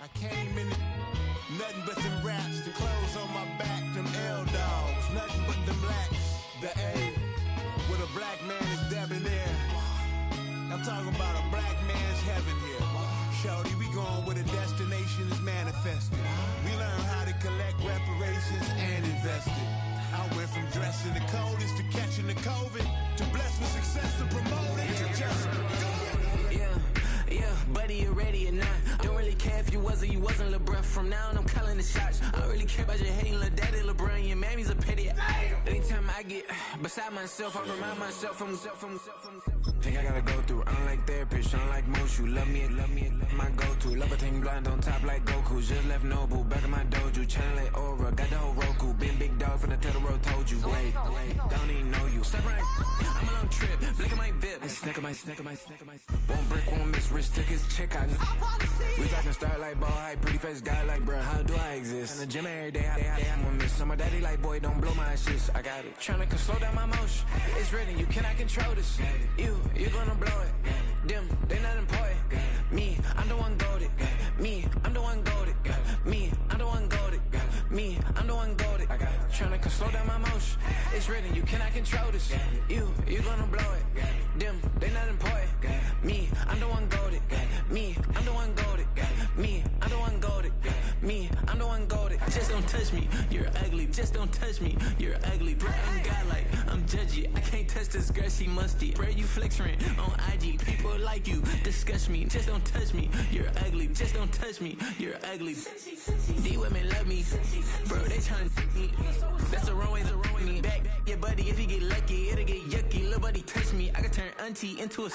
I came in nothing but them raps, the clothes on my back, them L-dogs, nothing but them blacks. The A, with a black man is debonair. I'm talking about a black man's heaven here. Shorty, we going where the destination is manifested. We learn how to collect reparations and invest it. I went from dressing the coldest to catching the COVID, to blessed with success and promoted to just go. Yeah, buddy, you ready or not? Don't really care if you was or you wasn't, lil' bruh. From now on, I'm calling the shots. I don't really care about your hating, lil' daddy, LeBron. Your mammy's a pity. Anytime I get beside myself, I remind myself from. Think I gotta go through. I don't like therapists, I don't like most. You love me, my go-to. Love a thing blind on top like Goku. Just left Noble, back in my dojo. Channel like Aura, got the whole Roku. Been big dog from the Tether Road, told you. Wait, don't even know you. Step right, I'm a long trip. Blink at my VIP. Snack of my. Won't break, won't miss. Rich took his check out. We talking start like ball hype. Pretty face guy like, bruh, how do I exist? In the gym every day, I'm gonna miss. My daddy like, boy, don't blow my assist. I got it. Tryna slow down my motion. It's written, you cannot control this. You gonna blow it. Them, they not important. Me, I'm the one goated. Me, I'm the one goated. Me, I'm the one goated. Me, I'm the one goated. Tryna slow down my motion. It's written, you cannot control this. You gonna blow it. Them, they not important. Me, I'm the one goated. Me, I'm the one goated. Me, I'm the one goated. Me, I'm the one goated. Just don't touch me, you're ugly. Just don't touch me, you're ugly. Bro, I'm godlike, I'm judgy. I can't touch this girl, she musty. Bro, you flexing on IG. People like you disgust me. Just don't touch me, you're ugly. Just don't touch me, you're ugly. These women love me, bro, they tryna me. That's the wrong way, back your buddy. If you get lucky, it'll get yucky. Little buddy touch me, I can turn auntie into a.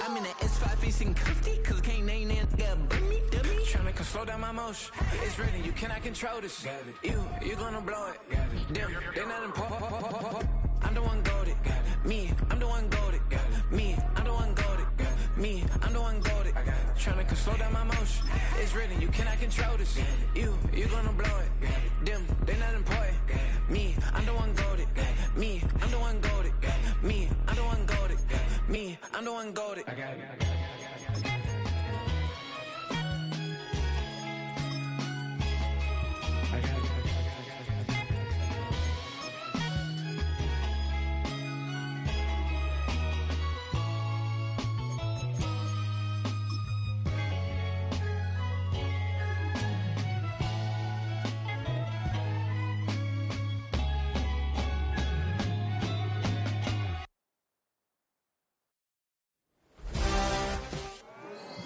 I'm in the S5 facing comfy, cause I can't name that girl but me, dummy. Tryna slow down my motion. It's written, you cannot control this. You gonna blow it. Them, they not important. I'm the one goated. Me, I'm the one goated. Me, I'm the one goated. Me, I'm the one goated. Tryna slow down my motion. It's written, you cannot control this. You gonna blow it. Them, they not important. Me, I'm the one goated. Me, I'm the one goated. Me, I'm the one goated. Me, I'm the one goated. I got it.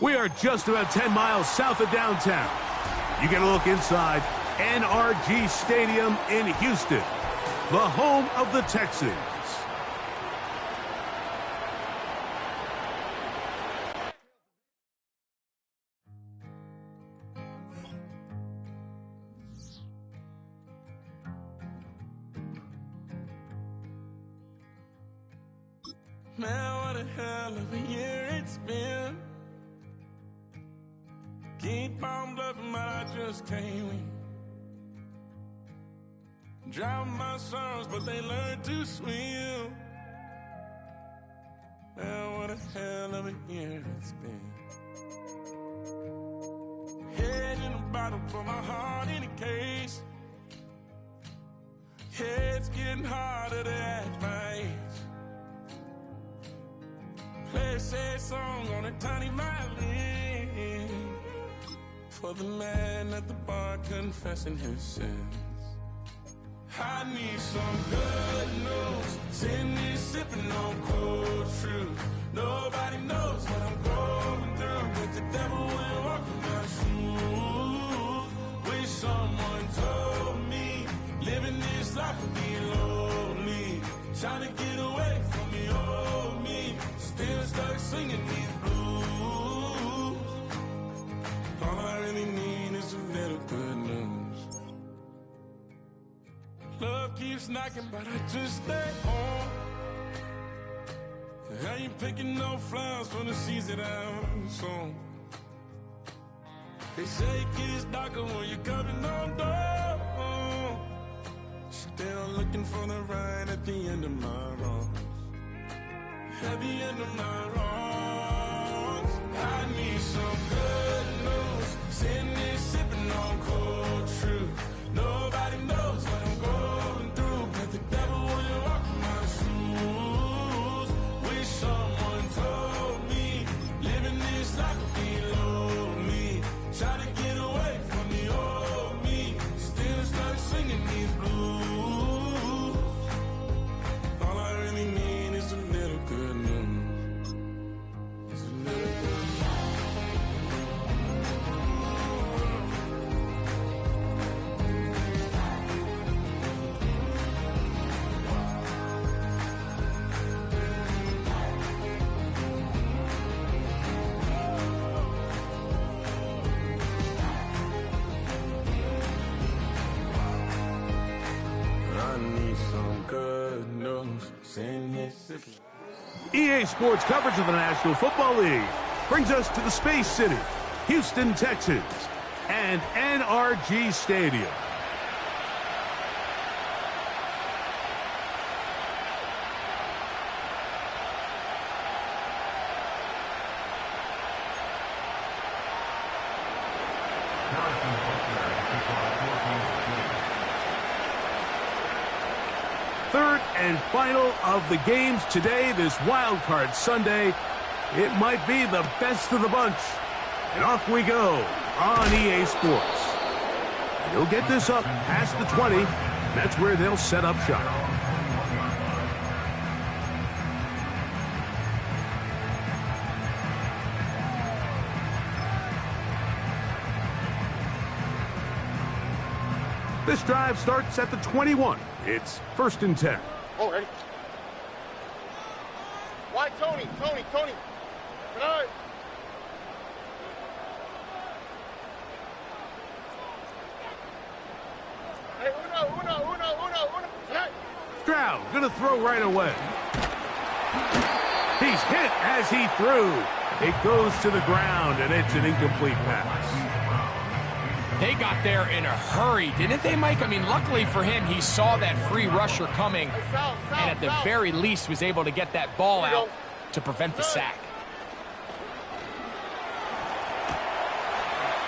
We are just about 10 miles south of downtown. You get a look inside NRG Stadium in Houston, the home of the Texans. Man, what a hell of a year it's been. Keep on bluffing, but I just can't win. Drown my sorrows, but they learned to swim. Man, what a hell of a year it's been. Head in a bottle, put my heart in a case. It's getting harder to act my age. Play a sad song on a tiny violin for the man at the bar confessing his sins. I need some good news. Sitting here sipping on cold truth. Nobody knows what I'm going through, but the devil will walk in my shoes. Wish someone told me living this life would be lonely. Trying to get away from the old me. Still stuck singing these blues. All I really need is a little good news. Love keeps knocking, but I just stay home. I ain't picking no flowers for the seeds that I'm sown. They say it gets darker when you're coming on door. Still looking for the right at the end of my wrongs. At the end of my wrongs, I need some good news. Send this crossing Mississippi. EA Sports coverage of the National Football League brings us to the Space City, Houston, Texas, and NRG Stadium. Third and final of the games today, this Wild Card Sunday. It might be the best of the bunch. And off we go on EA Sports. And he'll get this up past the 20. That's where they'll set up shop. This drive starts at the 21. It's 1st and 10. Oh, ready? Why, Tony? Good eye. Hey, uno. Hey. Stroud gonna throw right away. He's hit as he threw. It goes to the ground, and it's an incomplete pass. They got there in a hurry, didn't they, Mike? I mean, luckily for him, he saw that free rusher coming, and at the very least was able to get that ball out to prevent the sack.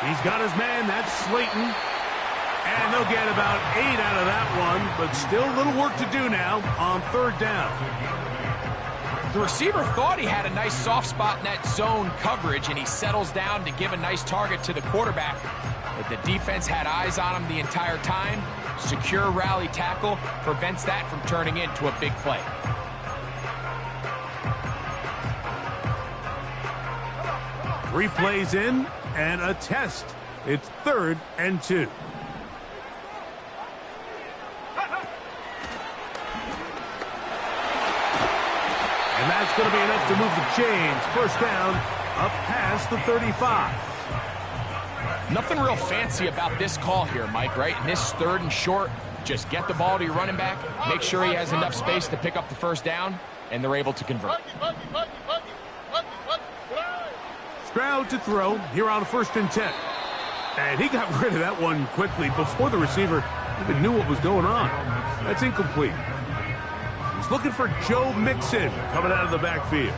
He's got his man, that's Slayton. And they'll get about 8 out of that one, but still a little work to do now on 3rd down. The receiver thought he had a nice soft spot in that zone coverage, and he settles down to give a nice target to the quarterback. But the defense had eyes on him the entire time. Secure rally tackle prevents that from turning into a big play. Three plays in and a test. It's 3rd and 2. And that's going to be enough to move the chains. 1st down, up past the 35. Nothing real fancy about this call here, Mike, right? In this 3rd and short, just get the ball to your running back, make sure he has enough space to pick up the 1st down, and they're able to convert. Stroud to throw here on 1st and 10. And he got rid of that one quickly before the receiver even knew what was going on. That's incomplete. He's looking for Joe Mixon coming out of the backfield.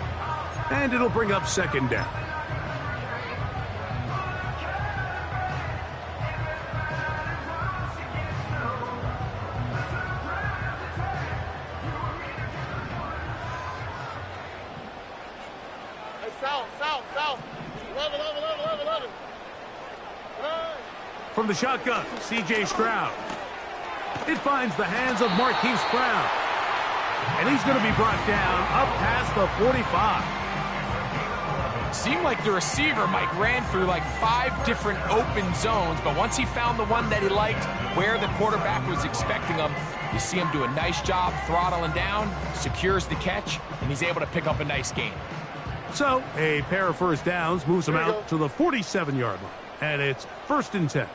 And it'll bring up 2nd down. South. 11. From the shotgun, C.J. Stroud. It finds the hands of Marquise Brown. And he's going to be brought down up past the 45. Seemed like the receiver, Mike, ran through like 5 different open zones, but once he found the one that he liked, where the quarterback was expecting him, you see him do a nice job throttling down, secures the catch, and he's able to pick up a nice gain. So, a pair of 1st downs moves him out to the 47-yard line. And it's 1st and 10.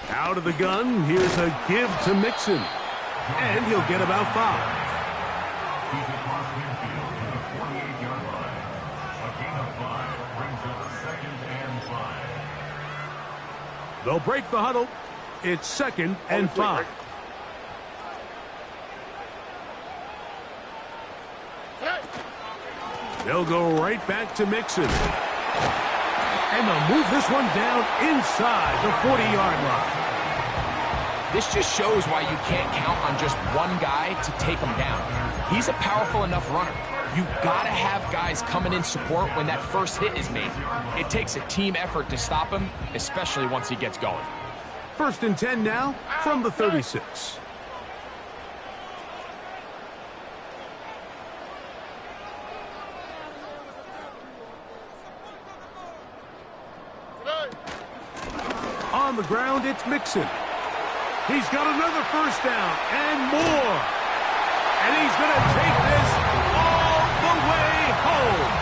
Out of the gun, here's a give to Mixon. And he'll get about 5. They'll break the huddle. It's 2nd and 5. They'll go right back to Mixon. And they'll move this one down inside the 40-yard line. This just shows why you can't count on just one guy to take him down. He's a powerful enough runner. You gotta have guys coming in support when that first hit is made. It takes a team effort to stop him, especially once he gets going. 1st and 10 now from the 36. On the ground, it's Mixon. He's got another 1st down and more. And he's going to take this all the way home.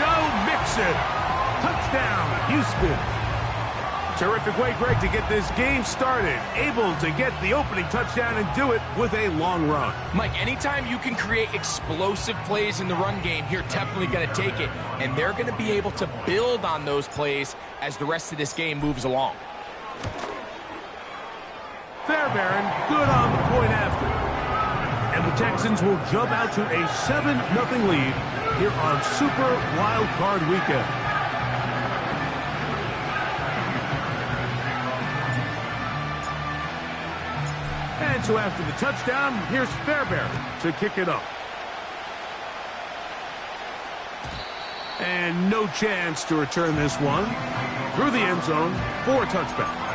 Joe Mixon. Touchdown, Houston. Terrific way, Greg, to get this game started. Able to get the opening touchdown and do it with a long run. Mike, anytime you can create explosive plays in the run game, you're definitely going to take it. And they're going to be able to build on those plays as the rest of this game moves along. Fairbairn, good on the point after. And the Texans will jump out to a 7-0 lead here on Super Wild Card Weekend. And so after the touchdown, here's Fairbairn to kick it up. And no chance to return this one through the end zone for a touchback.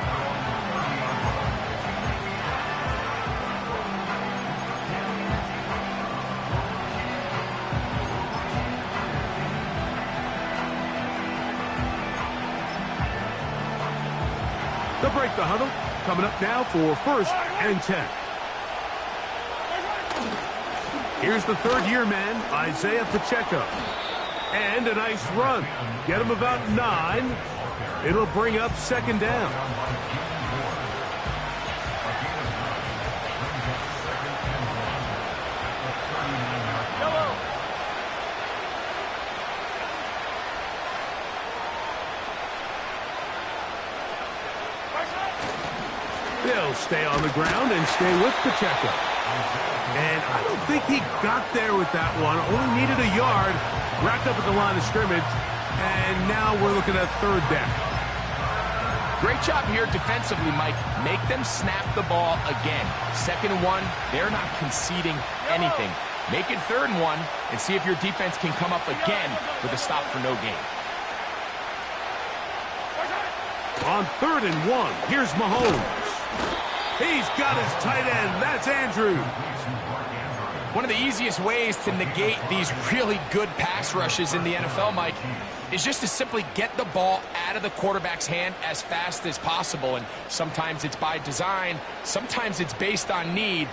They'll break the huddle. Coming up now for 1st and 10. Here's the third-year man, Isaiah Pacheco. And a nice run. Get him about 9. It'll bring up 2nd down. They'll stay on the ground and stay with Pacheco. And I don't think he got there with that one. Only needed a yard. Wrapped up at the line of scrimmage. And now we're looking at 3rd down. Great job here defensively, Mike. Make them snap the ball again. 2nd and 1, they're not conceding anything. Make it 3rd and 1 and see if your defense can come up again with a stop for no gain. On 3rd and 1, here's Mahomes. He's got his tight end. That's Andrews. One of the easiest ways to negate these really good pass rushes in the NFL, Mike, is just to simply get the ball out of the quarterback's hand as fast as possible. And sometimes it's by design, sometimes it's based on need.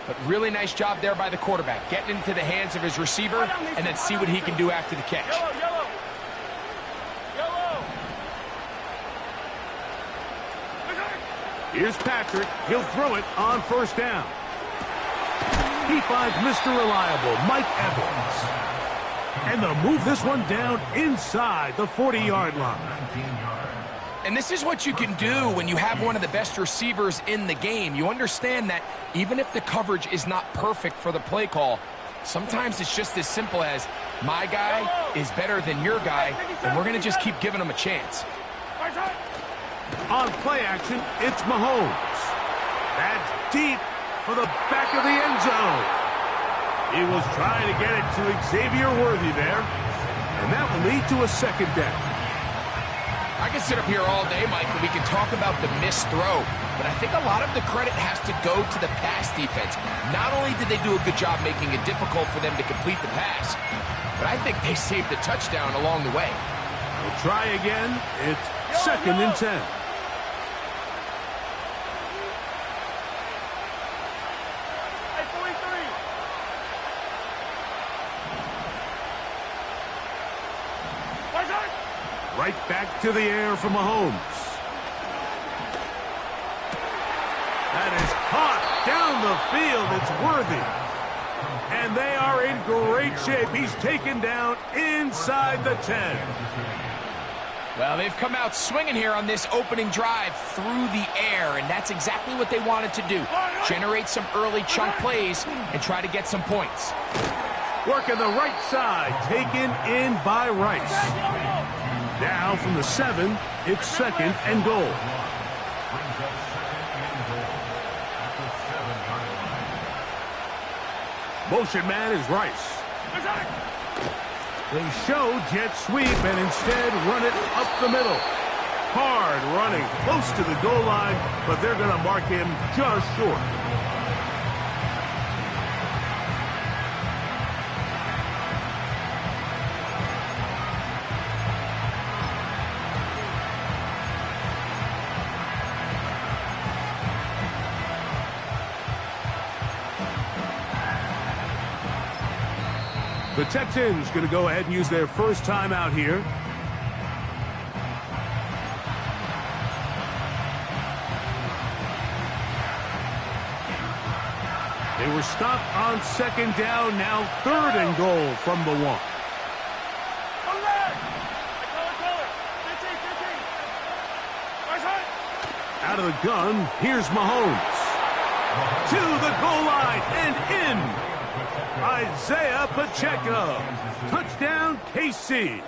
But really nice job there by the quarterback, getting into the hands of his receiver and then see what he can do after the catch. Here's Patrick. He'll throw it on 1st down. He finds Mr. Reliable, Mike Evans. And they'll move this one down inside the 40-yard line. And this is what you can do when you have one of the best receivers in the game. You understand that even if the coverage is not perfect for the play call, sometimes it's just as simple as, my guy is better than your guy, and we're going to just keep giving him a chance. On play action, it's Mahomes. That's deep for the back of the end zone. He was trying to get it to Xavier Worthy there. And that will lead to a 2nd down. I can sit up here all day, Mike, and we can talk about the missed throw. But I think a lot of the credit has to go to the pass defense. Not only did they do a good job making it difficult for them to complete the pass, but I think they saved the touchdown along the way. We'll try again. It's 2nd and 10. Right back to the air for Mahomes. That is caught down the field. It's Worthy. And they are in great shape. He's taken down inside the 10. Well, they've come out swinging here on this opening drive through the air, and that's exactly what they wanted to do. Generate some early chunk plays and try to get some points. Working the right side, taken in by Rice. Now from the 7, it's 2nd and goal. Motion man is Rice. They show jet sweep and instead run it up the middle. Hard running close to the goal line, but they're going to mark him just short. The Texans going to go ahead and use their first time out here. They were stopped on second down, now 3rd and goal from the 1. Out of the gun, here's Mahomes. To the goal line and in. Isaiah Pacheco. Touchdown, KC.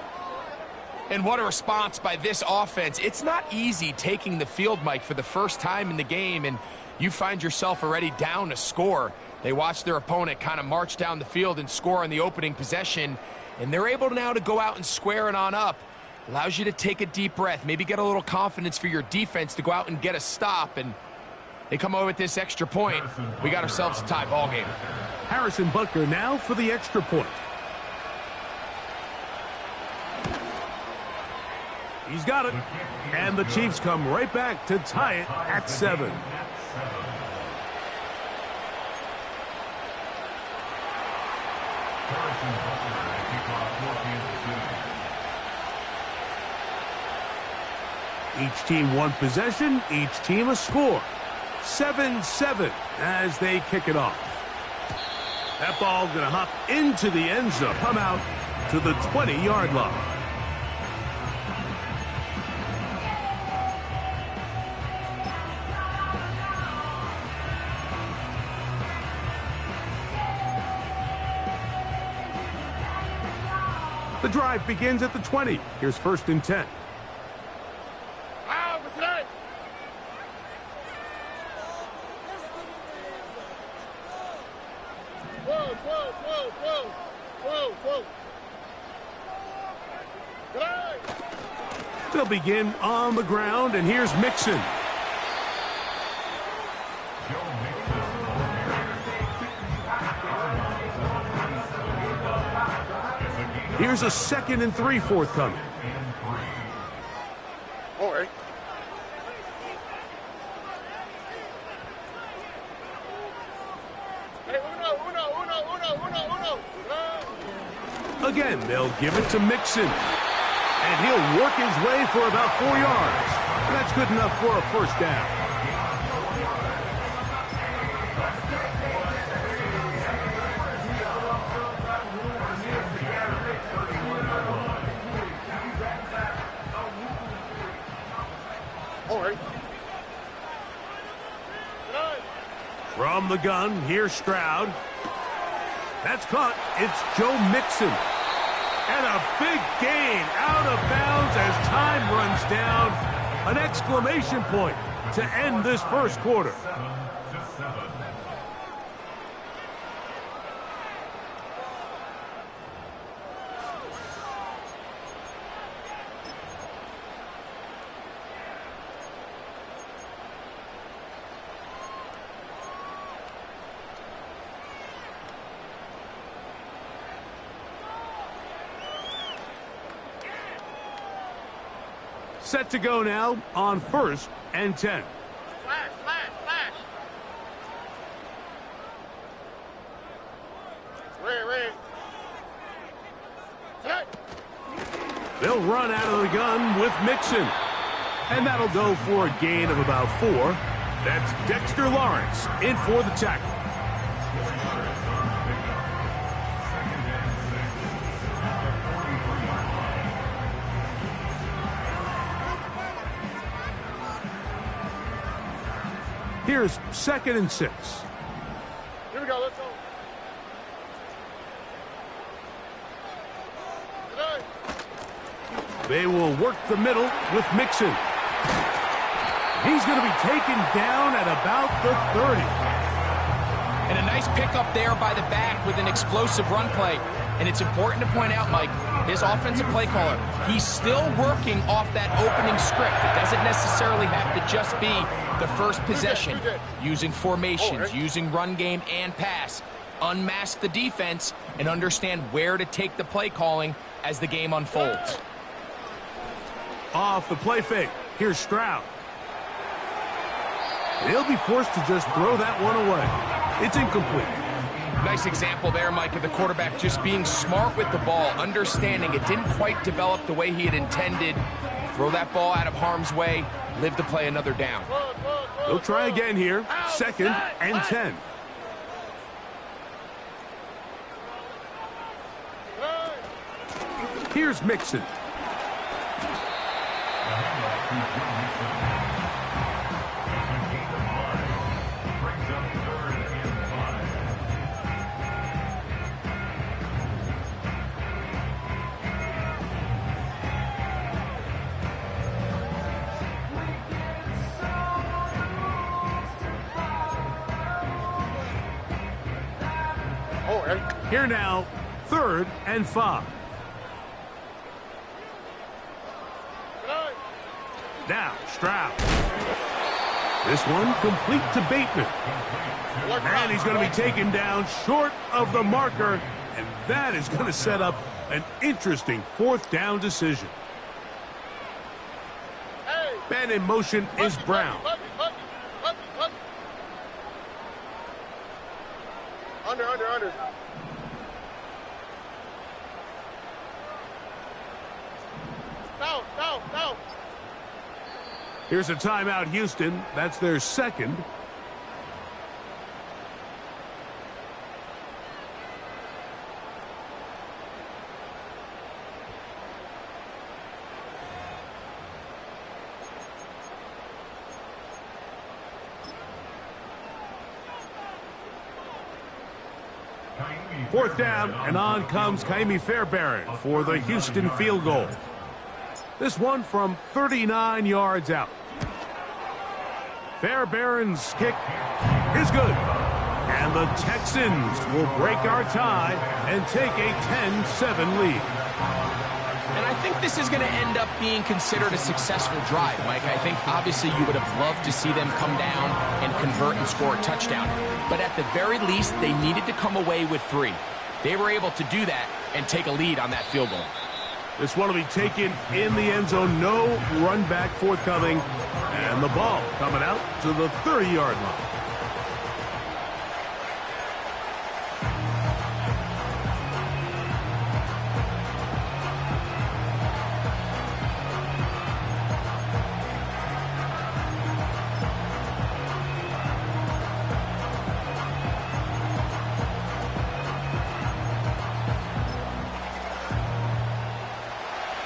And what a response by this offense. It's not easy taking the field, Mike, for the first time in the game, and you find yourself already down a score. They watch their opponent kind of march down the field and score on the opening possession, and they're able now to go out and square it on up. Allows you to take a deep breath, maybe get a little confidence for your defense to go out and get a stop, and they come over with this extra point. We got ourselves a tie ball game. Harrison Butker now for the extra point. He's got it. And the Chiefs come right back to tie it at 7. Each team one possession, each team a score. 7-7 as they kick it off. That ball going to hop into the end zone, come out to the 20-yard line. The drive begins at the 20. Here's 1st and 10. They'll begin on the ground, and here's Mixon. Here's a 2nd and 3 forthcoming. All right. Hey, uno. Again, they'll give it to Mixon. And he'll work his way for about 4 yards. That's good enough for a first down. All right. From the gun, here's Stroud. That's caught. It's Joe Mixon. And a big gain out of bounds as time runs down. An exclamation point to end this first quarter. Set to go now on 1st and 10. Flash. Red. They'll run out of the gun with Mixon. And that'll go for a gain of about 4. That's Dexter Lawrence in for the tackle. Here's 2nd and 6. Here we go, let's go. They will work the middle with Mixon. He's going to be taken down at about the 30. And a nice pickup there by the back with an explosive run play. And it's important to point out, Mike, his offensive play caller, he's still working off that opening script. It doesn't necessarily have to just be the first possession. Using formations, using run game and pass. Unmask the defense and understand where to take the play calling as the game unfolds. Off the play fake. Here's Stroud. He'll be forced to just throw that one away. It's incomplete. Nice example there, Mike, of the quarterback just being smart with the ball, understanding it didn't quite develop the way he had intended. Throw that ball out of harm's way, live to play another down. They'll try again here. 2nd and 10. Here's Mixon. Here now, 3rd and 5. Now, Stroud. This one complete to Bateman. And he's going to be taken down short of the marker, and that is going to set up an interesting 4th down decision. Man in motion is Brown. Under. No. Here's a timeout, Houston. That's their 2nd. Fourth down, and on comes Kaimi Fairbairn for the Houston field goal. This one from 39 yards out. Fairbairn's kick is good. And the Texans will break our tie and take a 10-7 lead. And I think this is going to end up being considered a successful drive, Mike. I think obviously you would have loved to see them come down and convert and score a touchdown. But at the very least, they needed to come away with 3. They were able to do that and take a lead on that field goal. This one will be taken in the end zone. No run back forthcoming. And the ball coming out to the 30-yard line.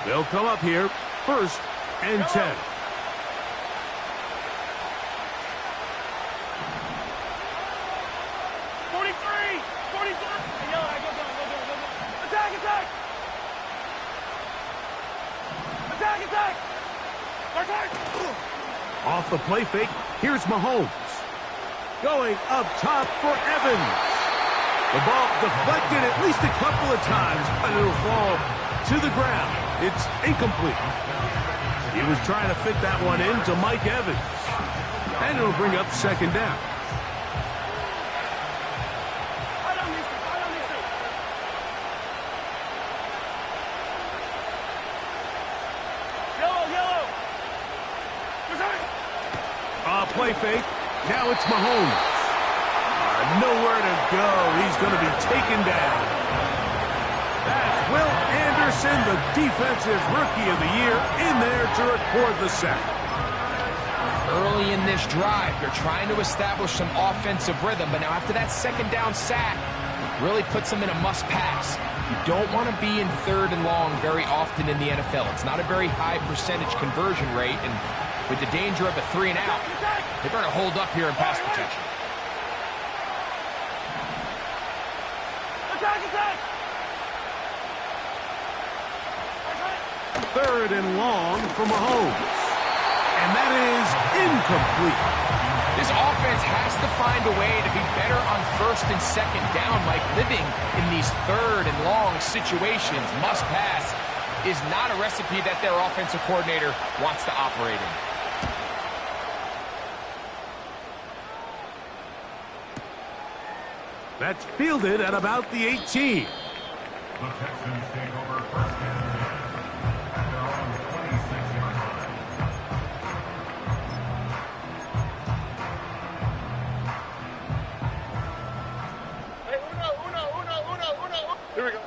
They'll come up here, 1st and 10. Off the play fake, here's Mahomes. Going up top for Evans. The ball deflected at least a couple of times, but it'll fall to the ground. It's incomplete. He was trying to fit that one into Mike Evans. And it'll bring up 2nd down. Play fake. Now it's Mahomes. Nowhere to go. He's going to be taken down. That's Will Anderson, the defensive rookie of the year, in there to record the sack. Early in this drive, they're trying to establish some offensive rhythm, but now after that 2nd down sack, really puts them in a must-pass. You don't want to be in 3rd and long very often in the NFL. It's not a very high percentage conversion rate, and with the danger of a 3 and out, they're going to hold up here in pass protection. Third and long for Mahomes. And that is incomplete. This offense has to find a way to be better on 1st and 2nd down, Mike. Living in these 3rd and long situations, must pass, is not a recipe that their offensive coordinator wants to operate in. That's fielded at about the 18. The Texans take over 1st and 10 at their own 26-yard line. Hey, uno. Here we go.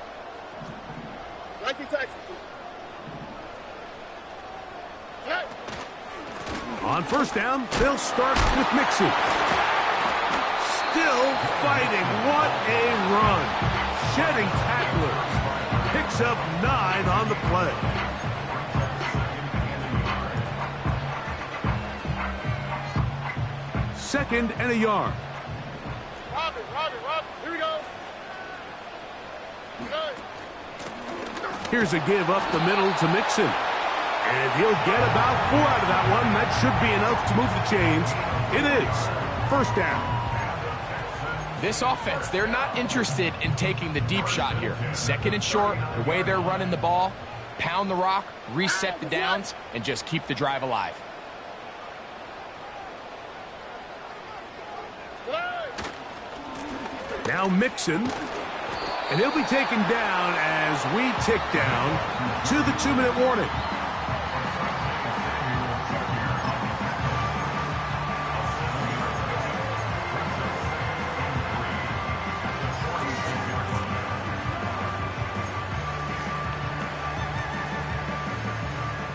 19 Texans. Hey. On 1st down, they'll start with Mixon. Still fighting. What a run. Shedding tacklers. picks up 9 on the play. Second and a yard. Robin. Here we go. Good. Here's a give up the middle to Mixon. And he'll get about 4 out of that one. That should be enough to move the chains. It is first down. This offense, they're not interested in taking the deep shot here. Second and short, the way they're running the ball, pound the rock, reset the downs, and just keep the drive alive. Now Mixon, and he'll be taken down as we tick down to the 2-minute warning.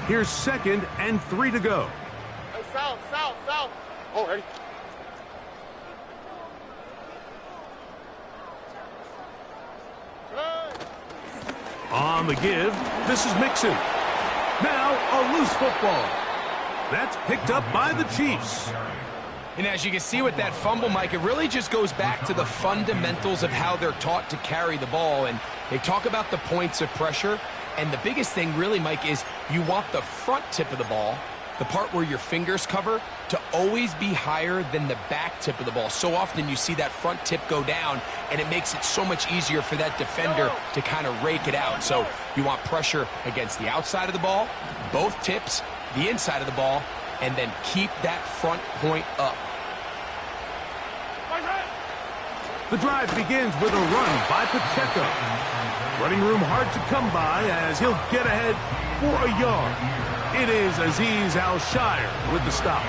Here's second and 3 to go. Hey, south. Oh, ready. On the give, this is Mixon. Now a loose football. That's picked up by the Chiefs. And as you can see with that fumble, Mike, it really just goes back to the fundamentals of how they're taught to carry the ball. And they talk about the points of pressure. And the biggest thing really, Mike, is you want the front tip of the ball, the part where your fingers cover, to always be higher than the back tip of the ball. So often you see that front tip go down, and it makes it so much easier for that defender to kind of rake it out. So you want pressure against the outside of the ball, both tips, the inside of the ball, and then keep that front point up. The drive begins with a run by Pacheco. Running room hard to come by as he'll get ahead for a yard. It is Azeez Al-Shire with the stop.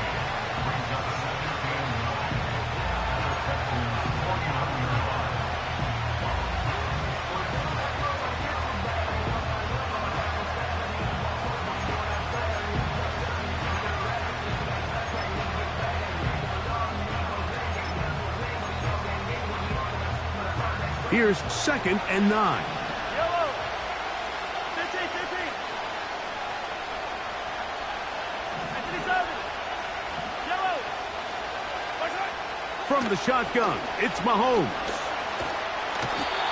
Here's second and 9. Yellow. 15. 57. Yellow. From the shotgun, it's Mahomes.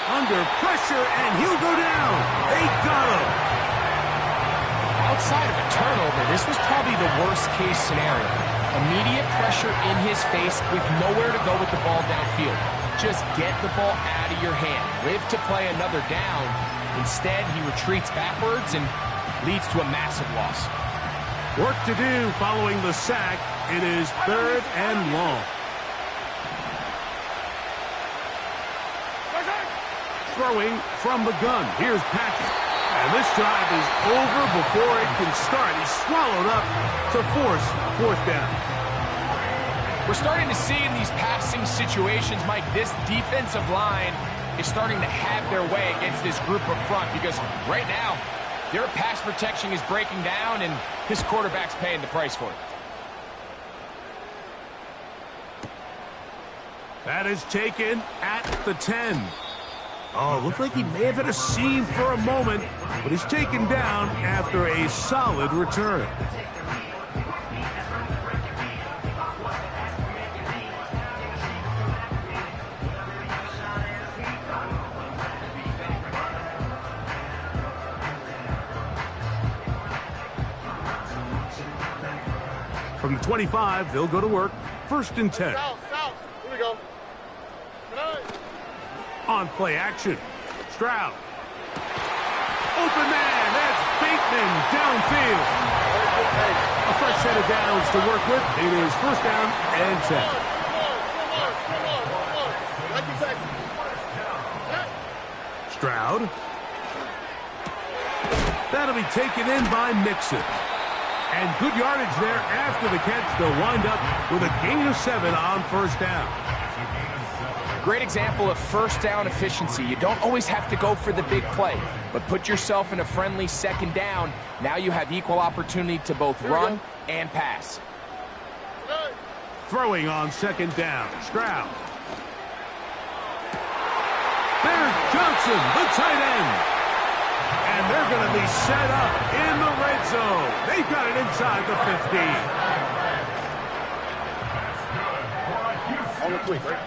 Under pressure, and he'll go down. They got him. Outside of a turnover, this was probably the worst-case scenario. Immediate pressure in his face with nowhere to go with the ball downfield. Just get the ball out of your hand. Live to play another down. Instead, he retreats backwards and leads to a massive loss. Work to do following the sack. It is third and long. Throwing from the gun. Here's Patrick. And this drive is over before it can start. He's swallowed up to force fourth down. We're starting to see in these passing situations, Mike, this defensive line is starting to have their way against this group up front because right now, their pass protection is breaking down and his quarterback's paying the price for it. That is taken at the 10. Oh, looked like he may have hit a seam for a moment, but he's taken down after a solid return. From the 25, they'll go to work. First and 10. South. Here we go. On play action. Stroud. Open man. That's Bateman downfield. A fresh set of downs to work with. It is first down and 10. Stroud. That'll be taken in by Mixon. And good yardage there after the catch. They'll wind up with a gain of 7 on first down. Great example of first down efficiency. You don't always have to go for the big play, but put yourself in a friendly second down. Now you have equal opportunity to both run and pass. Throwing on second down. Stroud. There's Johnson, the tight end. And they're going to be set up in the red zone. They've got it inside the 15. On the tweak, right?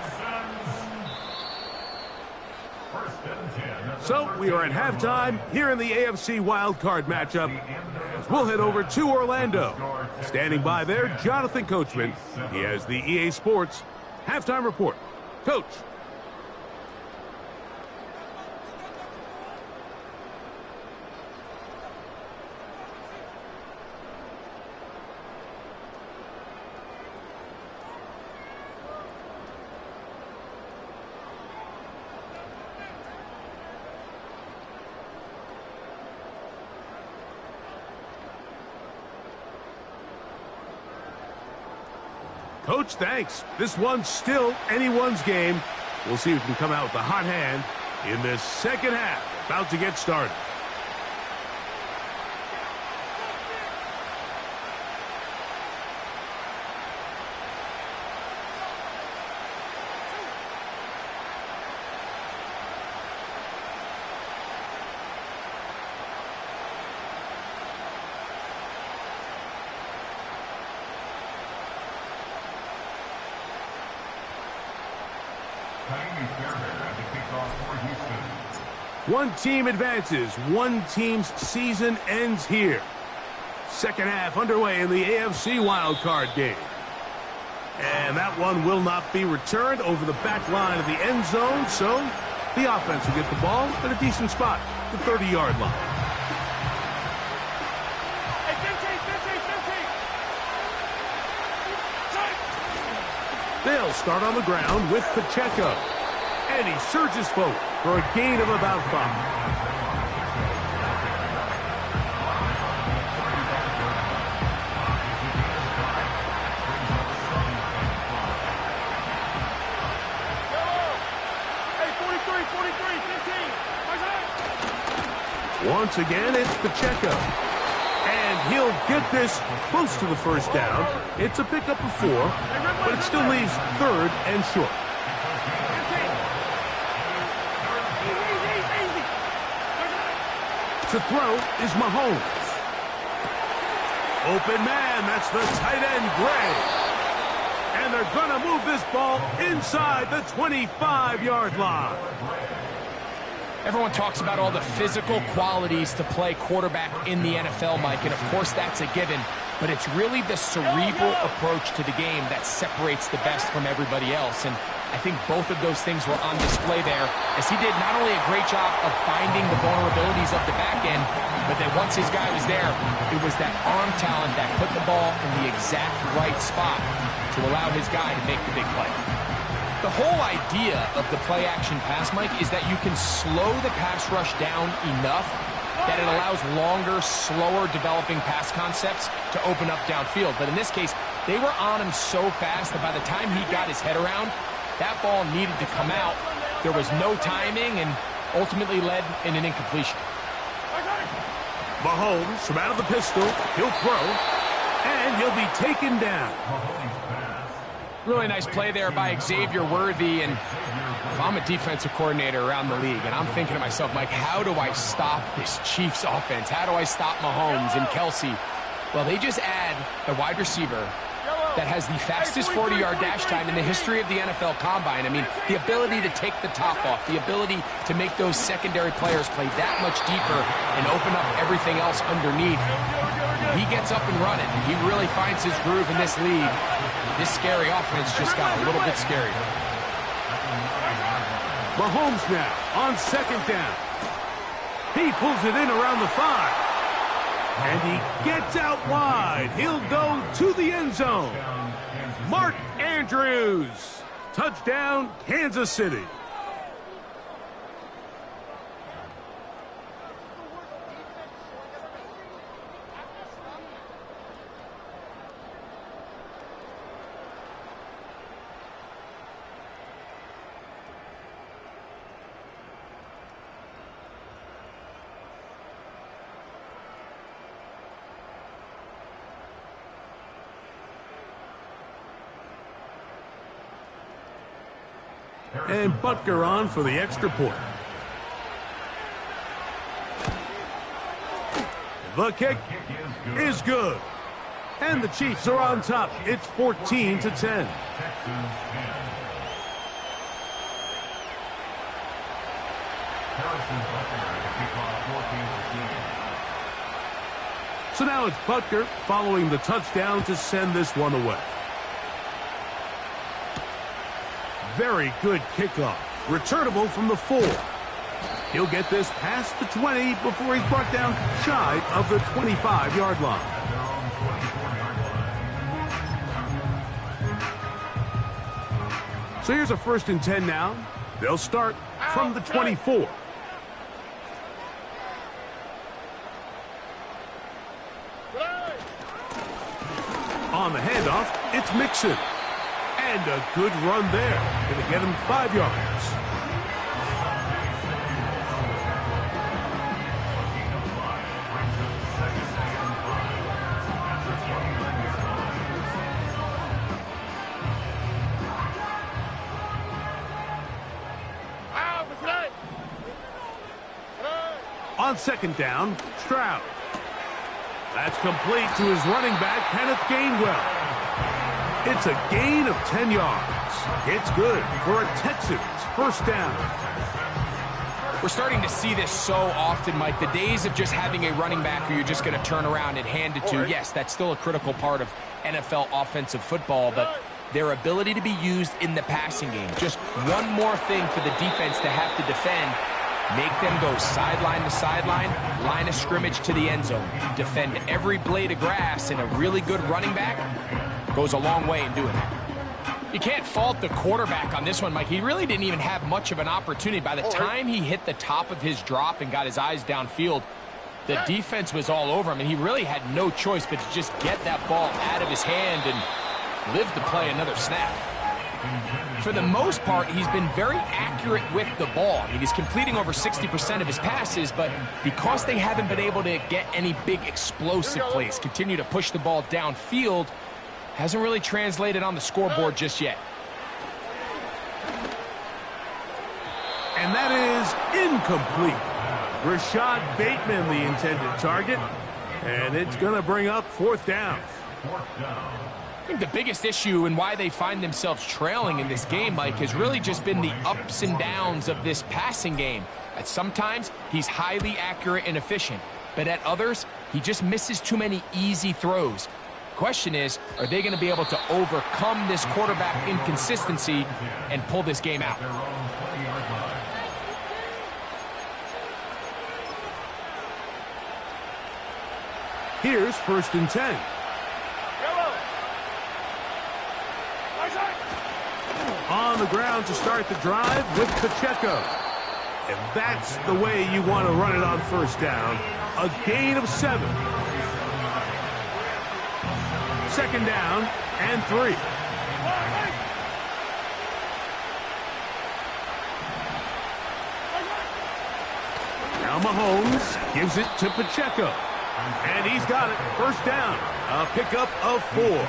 So we are at halftime here in the AFC wildcard matchup. As we'll head over to Orlando. Standing by there, Jonathan Coachman. He has the EA Sports halftime report. Coach. Coach, thanks. This one's still anyone's game. We'll see who can come out with the hot hand in this second half. About to get started. One team advances. One team's season ends here. Second half underway in the AFC wildcard game. And that one will not be returned over the back line of the end zone, so the offense will get the ball at a decent spot, the 30-yard line. Hey, 15. They'll start on the ground with Pacheco. And he surges forward for a gain of about 5. Hey, 43, 15. Once again, it's Pacheco. And he'll get this close to the first down. It's a pickup of 4, but it still leaves third and short. To throw is Mahomes. Open man, that's the tight end, Gray. And they're going to move this ball inside the 25-yard line. Everyone talks about all the physical qualities to play quarterback in the NFL, Mike, and of course that's a given. But it's really the cerebral approach to the game that separates the best from everybody else. And I think both of those things were on display there, as he did not only a great job of finding the vulnerabilities of the back end, but then once his guy was there, it was that arm talent that put the ball in the exact right spot to allow his guy to make the big play. The whole idea of the play-action pass, Mike, is that you can slow the pass rush down enough that it allows longer, slower developing pass concepts to open up downfield. But in this case, they were on him so fast that by the time he got his head around, that ball needed to come out. There was no timing and ultimately led in an incompletion. Mahomes from out of the pistol. He'll throw, and he'll be taken down. Really nice play there by Xavier Worthy, and if I'm a defensive coordinator around the league, and I'm thinking to myself, Mike, how do I stop this Chiefs offense? How do I stop Mahomes and Kelsey? Well, they just add a wide receiver that has the fastest 40-yard dash time in the history of the NFL Combine. I mean, the ability to take the top off, the ability to make those secondary players play that much deeper and open up everything else underneath. He gets up and running, and he really finds his groove in this league. This scary offense just got a little bit scary. Mahomes now on second down. He pulls it in around the 5. And he gets out wide. He'll go to the end zone. Mark Andrews. Touchdown, Kansas City. And Butker on for the extra point. The kick is good. And the Chiefs are on top. It's 14-10. So now it's Butker following the touchdown to send this one away. Very good kickoff. Returnable from the 4. He'll get this past the 20 before he's brought down shy of the 25-yard line. So here's a 1st and 10 now. They'll start from the 24. On the handoff, it's Mixon. And a good run there. Going to get him 5 yards. On 2nd down, Stroud. That's complete to his running back, Kenneth Gainwell. It's a gain of 10 yards. It's good for a Texans 1st down. We're starting to see this so often, Mike. The days of just having a running back who you're just going to turn around and hand it to, yes, that's still a critical part of NFL offensive football, but their ability to be used in the passing game. Just one more thing for the defense to have to defend. Make them go sideline to sideline, line of scrimmage to the end zone. Defend every blade of grass, and a really good running back goes a long way in doing that. You can't fault the quarterback on this one, Mike. He really didn't even have much of an opportunity. By the time he hit the top of his drop and got his eyes downfield, the defense was all over him, and he really had no choice but to just get that ball out of his hand and live to play another snap. For the most part, he's been very accurate with the ball. I mean, he's completing over 60% of his passes, but because they haven't been able to get any big explosive plays, continue to push the ball downfield, hasn't really translated on the scoreboard just yet. And that is incomplete. Rashad Bateman, the intended target, and it's going to bring up 4th down. I think the biggest issue and why they find themselves trailing in this game, Mike, has really just been the ups and downs of this passing game. At sometimes, he's highly accurate and efficient, but at others, he just misses too many easy throws. Question is, are they going to be able to overcome this quarterback inconsistency and pull this game out? Here's 1st and 10. On the ground to start the drive with Pacheco. And that's the way you want to run it on 1st down. A gain of 7. 2nd down and 3. Now Mahomes gives it to Pacheco. And he's got it. 1st down. A pickup of 4.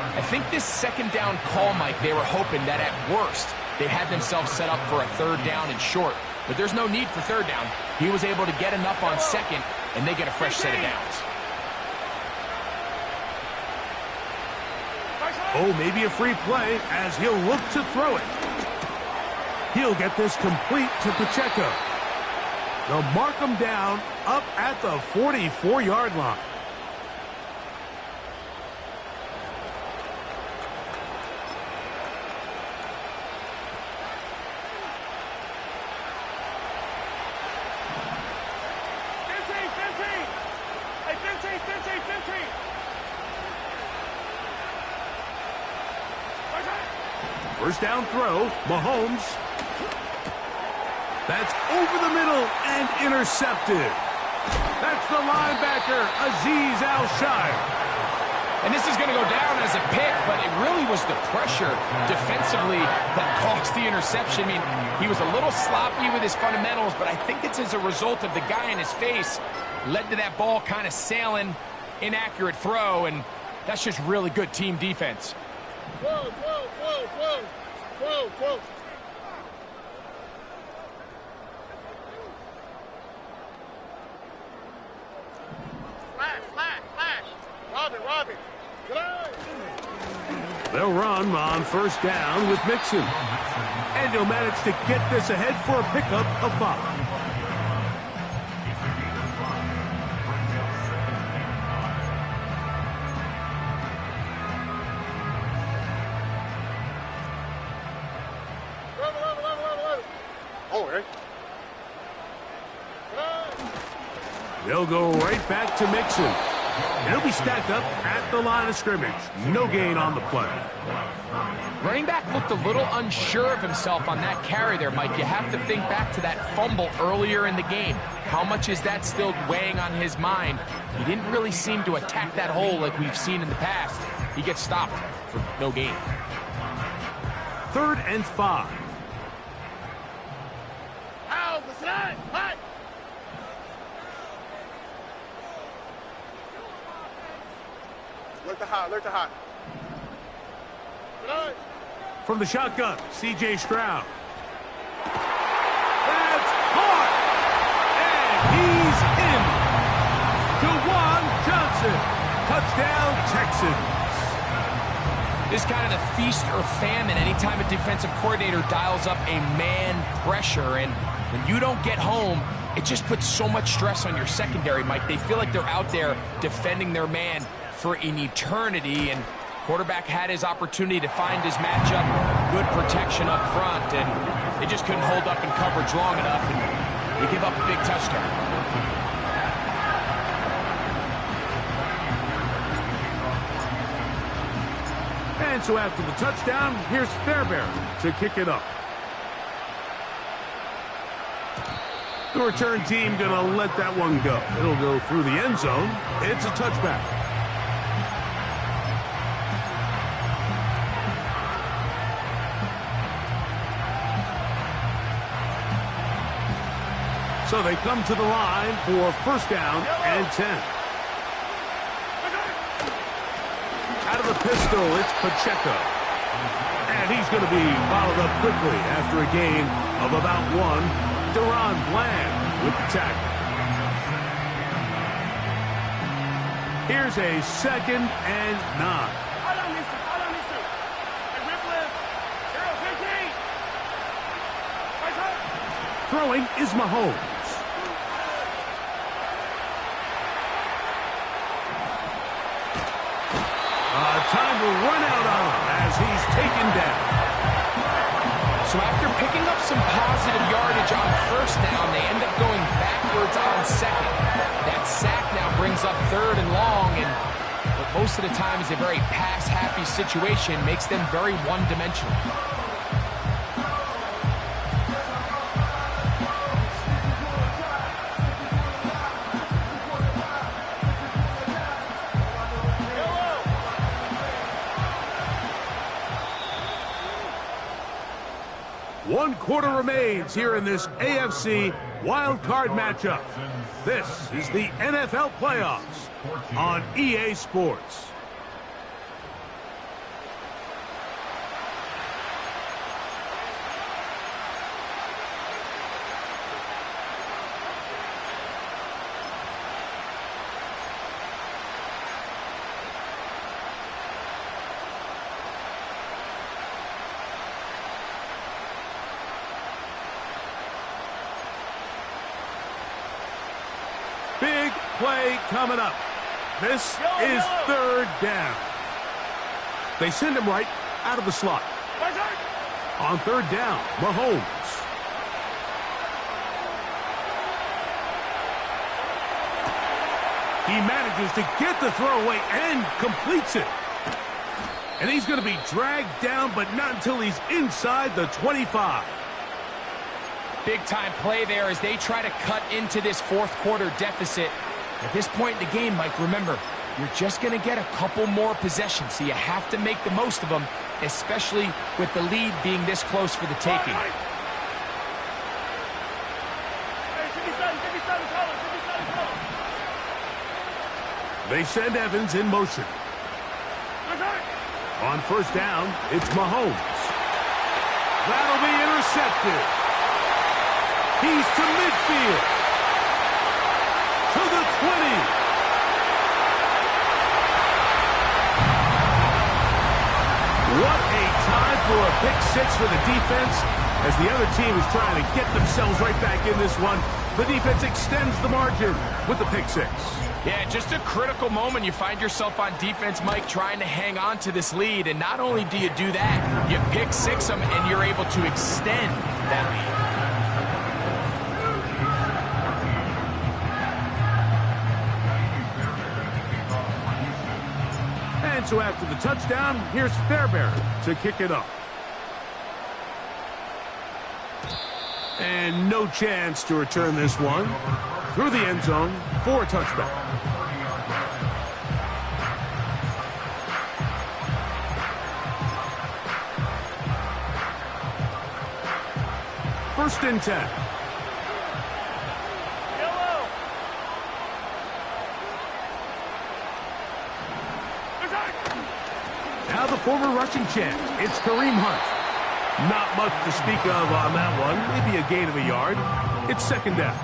I think this 2nd down call, Mike, they were hoping that at worst they had themselves set up for a 3rd down and short. But there's no need for 3rd down. He was able to get enough on 2nd, and they get a fresh set of downs. Oh, maybe a free play as he'll look to throw it. He'll get this complete to Pacheco. They'll mark him down up at the 44-yard line. First down throw, Mahomes. That's over the middle and intercepted. That's the linebacker, Azeez Al-Shire. And this is going to go down as a pick, but it really was the pressure defensively that caused the interception. I mean, he was a little sloppy with his fundamentals, but I think it's as a result of the guy in his face led to that ball kind of sailing, inaccurate throw, and that's just really good team defense. Whoa. They'll run on first down with Mixon. And he'll manage to get this ahead for a pickup of 5. They'll go right back to Mixon. He'll be stacked up at the line of scrimmage. No gain on the play. Running back looked a little unsure of himself on that carry there, Mike. You have to think back to that fumble earlier in the game. How much is that still weighing on his mind? He didn't really seem to attack that hole like we've seen in the past. He gets stopped for no gain. 3rd and 5. Alert to hot. From the shotgun, C.J. Stroud. That's caught! And he's in! Juwan Johnson. Touchdown, Texans. This is kind of the feast or famine anytime a defensive coordinator dials up a man pressure. And when you don't get home, it just puts so much stress on your secondary, Mike. They feel like they're out there defending their man for an eternity, and quarterback had his opportunity to find his matchup, good protection up front, and they just couldn't hold up in coverage long enough, and they give up a big touchdown. And so after the touchdown, here's Fairbairn to kick it up. The return team gonna let that one go. It'll go through the end zone. It's a touchback. So they come to the line for first down and 10. Out of the pistol, it's Pacheco. And he's going to be followed up quickly after a gain of about 1. Deron Bland with the tackle. Here's a 2nd and 9. Throwing is Mahomes. Time will run out on him as he's taken down. So after picking up some positive yardage on first down, they end up going backwards on second. That sack now brings up 3rd and long, and what most of the time is a very pass-happy situation, makes them very one-dimensional. One quarter remains here in this AFC wild card matchup. This is the NFL playoffs on EA Sports. Big play coming up. This is 3rd down. They send him right out of the slot. On 3rd down, Mahomes. He manages to get the throw away and completes it. And he's going to be dragged down, but not until he's inside the 25. Big-time play there as they try to cut into this 4th quarter deficit. At this point in the game, Mike, remember, you're just going to get a couple more possessions, so you have to make the most of them, especially with the lead being this close for the taking. They send Evans in motion. On first down, it's Mahomes. That'll be intercepted. He's to midfield. To the 20. What a time for a pick six for the defense as the other team is trying to get themselves right back in this one. The defense extends the margin with the pick six. Yeah, just a critical moment. You find yourself on defense, Mike, trying to hang on to this lead. And not only do you do that, you pick six them and you're able to extend that lead. And so after the touchdown, here's Fairbairn to kick it off. And no chance to return this one through the end zone for a touchback. First and 10. Now the former rushing champ, it's Kareem Hunt. Not much to speak of on that one. Maybe a gain of a yard. It's second down.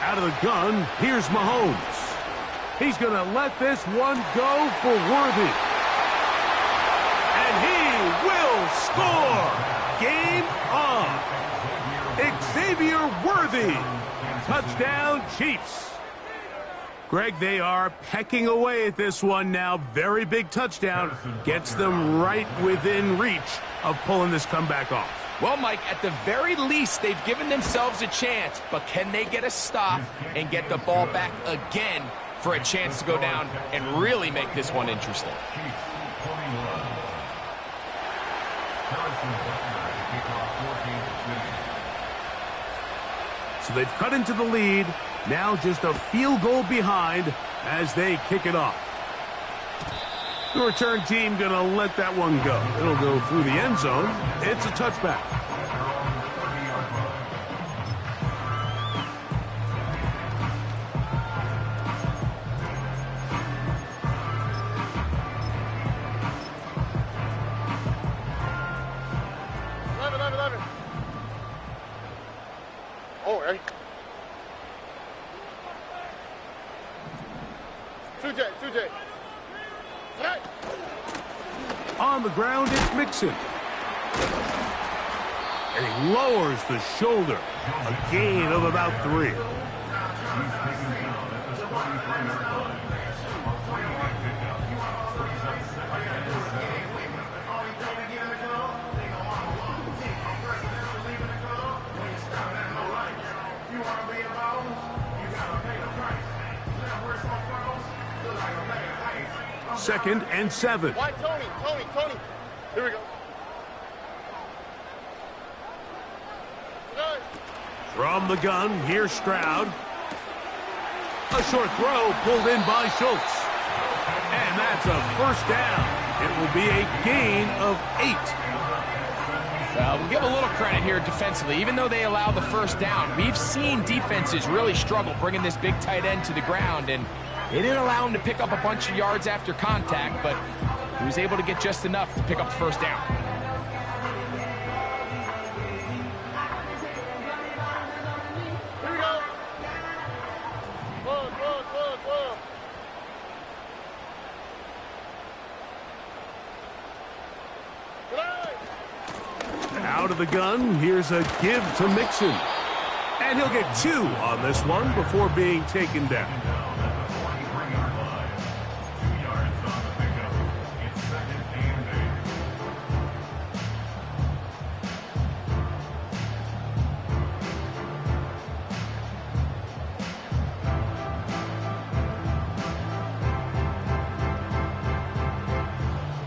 Out of the gun, here's Mahomes. He's going to let this one go for Worthy. And he will score. Game on. Xavier Worthy. Touchdown, Chiefs. Greg, they are pecking away at this one now. Very big touchdown. Gets them right within reach of pulling this comeback off. Well, Mike, at the very least, they've given themselves a chance, but can they get a stop and get the ball back again for a chance to go down and really make this one interesting? So they've cut into the lead. Now just a field goal behind as they kick it off. The return team going to let that one go. It'll go through the end zone. It's a touchback. Oh, right. 2J. Right. On the ground, it's Mixon. And he lowers the shoulder. A gain of about 3. Second and 7. Why, Tony. Here we go. From the gun, here's Stroud. A short throw pulled in by Schultz. And that's a first down. It will be a gain of 8. We'll give a little credit here defensively. Even though they allow the first down, we've seen defenses really struggle bringing this big tight end to the ground, and they didn't allow him to pick up a bunch of yards after contact, but he was able to get just enough to pick up the first down. Here we go. Close. Out of the gun, here's a give to Mixon. And he'll get 2 on this one before being taken down.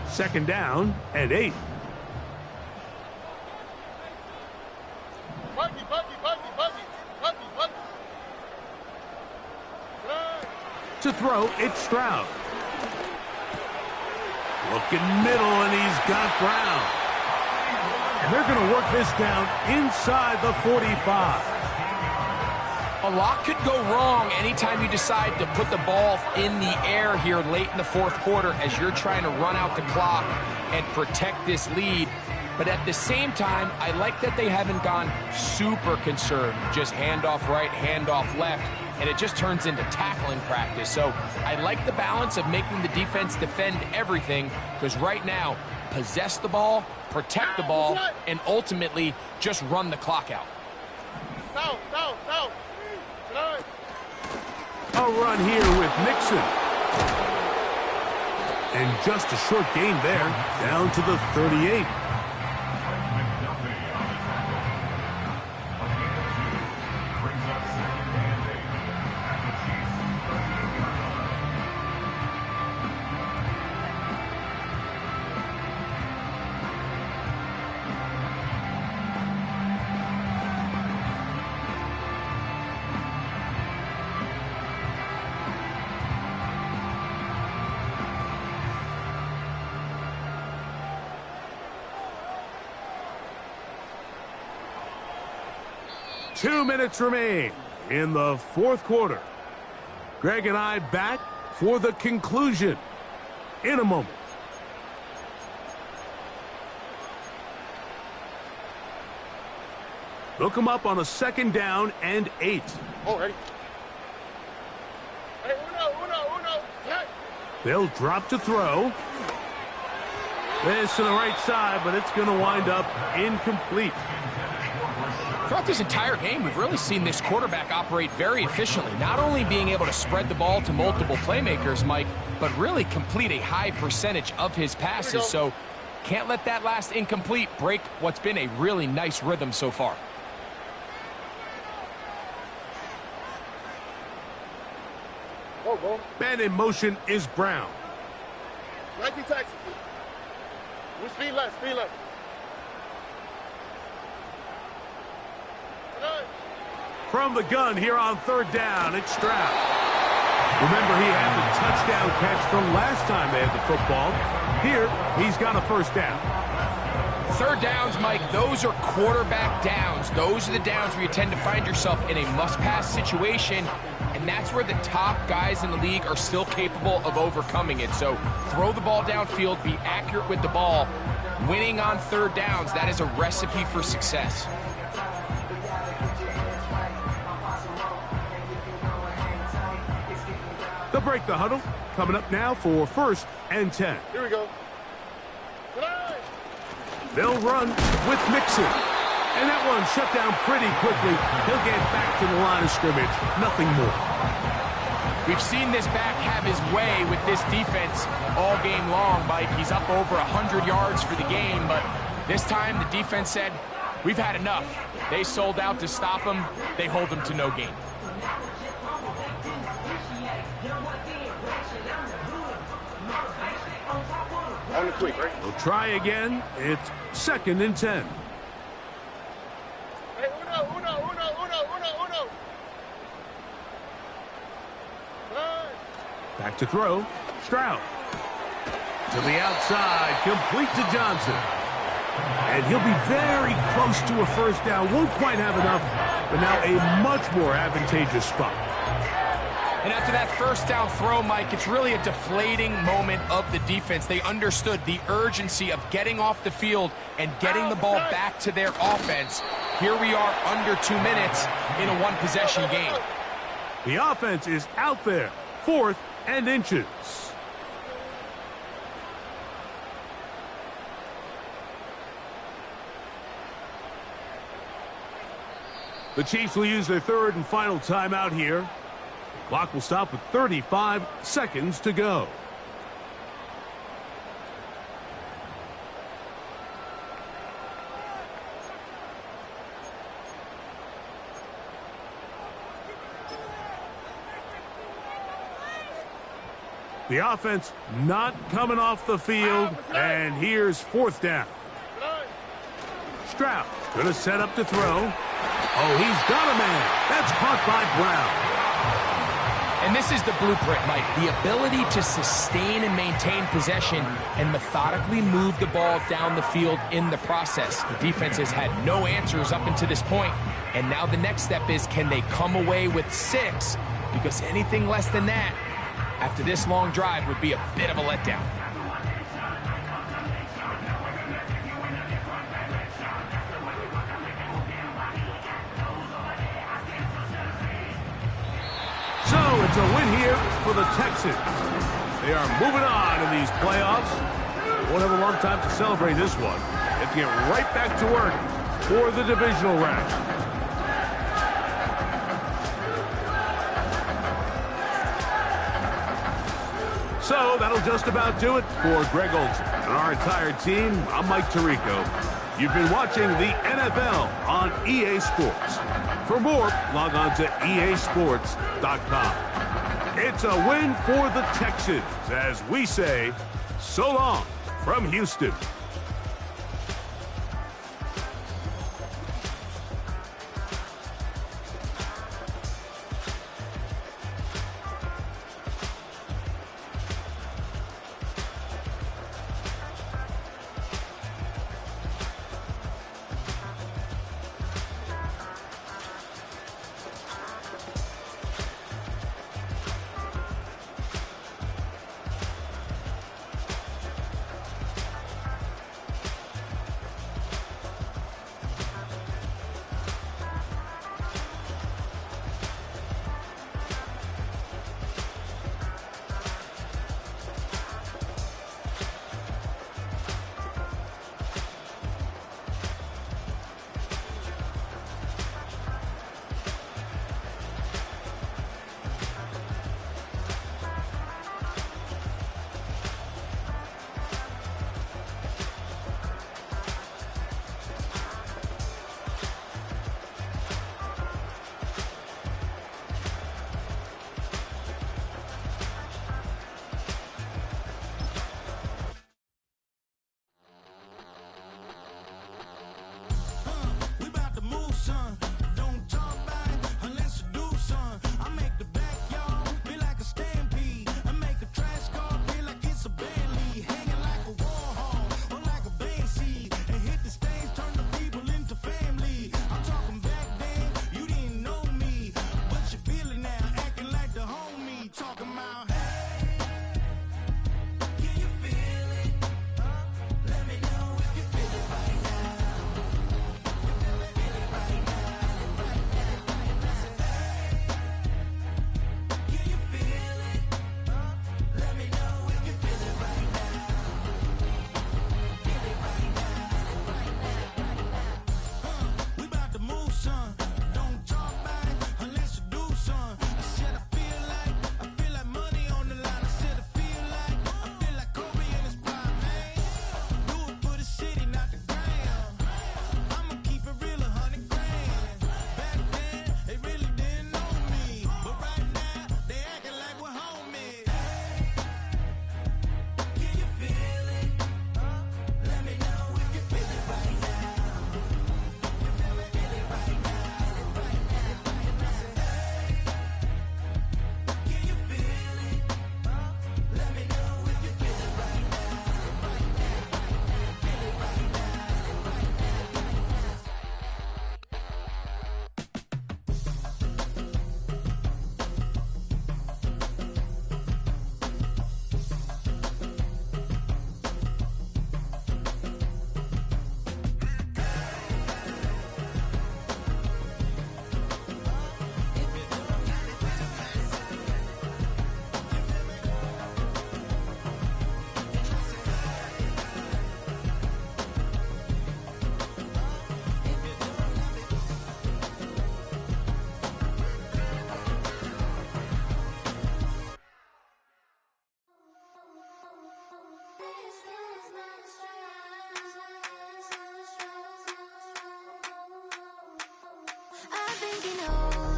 Second down and 8. To throw, it's Stroud. Looking middle, and he's got Brown. And they're going to work this down inside the 45. A lot could go wrong anytime you decide to put the ball in the air here late in the fourth quarter as you're trying to run out the clock and protect this lead. But at the same time, I like that they haven't gone super conservative, just handoff right, handoff left, and it just turns into tackling practice. So I like the balance of making the defense defend everything, because right now, possess the ball, protect the ball, and ultimately just run the clock out. A run here with Mixon. And just a short gain there, down to the 38. Two minutes remain in the fourth quarter. Greg and I back for the conclusion in a moment. They'll come up on a 2nd down and 8. Oh, ready. Hey, uno. Hey. They'll drop to throw. This to the right side, but it's going to wind up incomplete. Throughout this entire game, we've really seen this quarterback operate very efficiently, not only being able to spread the ball to multiple playmakers, Mike, but really complete a high percentage of his passes. So can't let that last incomplete break what's been a really nice rhythm so far. Man in motion is Brown. 90 Texans. Speed left. From the gun here on 3rd down, it's Stroud. Remember, he had the touchdown catch from last time they had the football. Here, he's got a 1st down. 3rd downs, Mike, those are quarterback downs. Those are the downs where you tend to find yourself in a must-pass situation, and that's where the top guys in the league are still capable of overcoming it. So throw the ball downfield, be accurate with the ball. Winning on 3rd downs, that is a recipe for success. They'll break the huddle. Coming up now for 1st and 10. Here we go. They'll run with Mixon. And that one shut down pretty quickly. He'll get back to the line of scrimmage. Nothing more. We've seen this back have his way with this defense all game long, Mike. He's up over 100 yards for the game, but this time the defense said, we've had enough. They sold out to stop him. They hold him to no gain. On the quick, right? They'll try again. It's 2nd and 10. Hey, uno. Back to throw. Stroud. To the outside. Complete to Johnson. And he'll be very close to a 1st down. Won't quite have enough, but now a much more advantageous spot. And after that 1st down throw, Mike, it's really a deflating moment of the defense. They understood the urgency of getting off the field and getting the ball back to their offense. Here we are under 2 minutes in a 1-possession game. The offense is out there. 4th and inches. The Chiefs will use their 3rd and final timeout here. Clock will stop with 35 seconds to go. The offense not coming off the field, and here's 4th down. Stroud going to set up to throw. Oh, he's got a man. That's caught by Brown. And this is the blueprint, Mike. The ability to sustain and maintain possession and methodically move the ball down the field in the process. The defense has had no answers up until this point, and now the next step is, can they come away with 6? Because anything less than that, after this long drive, would be a bit of a letdown. It's a win here for the Texans. They are moving on in these playoffs. Won't have a long time to celebrate this one. They have to get right back to work for the divisional round. So that'll just about do it for Greg Olson and our entire team. I'm Mike Tirico. You've been watching the NFL on EA Sports. For more, log on to easports.com. It's a win for the Texans as we say, so long from Houston.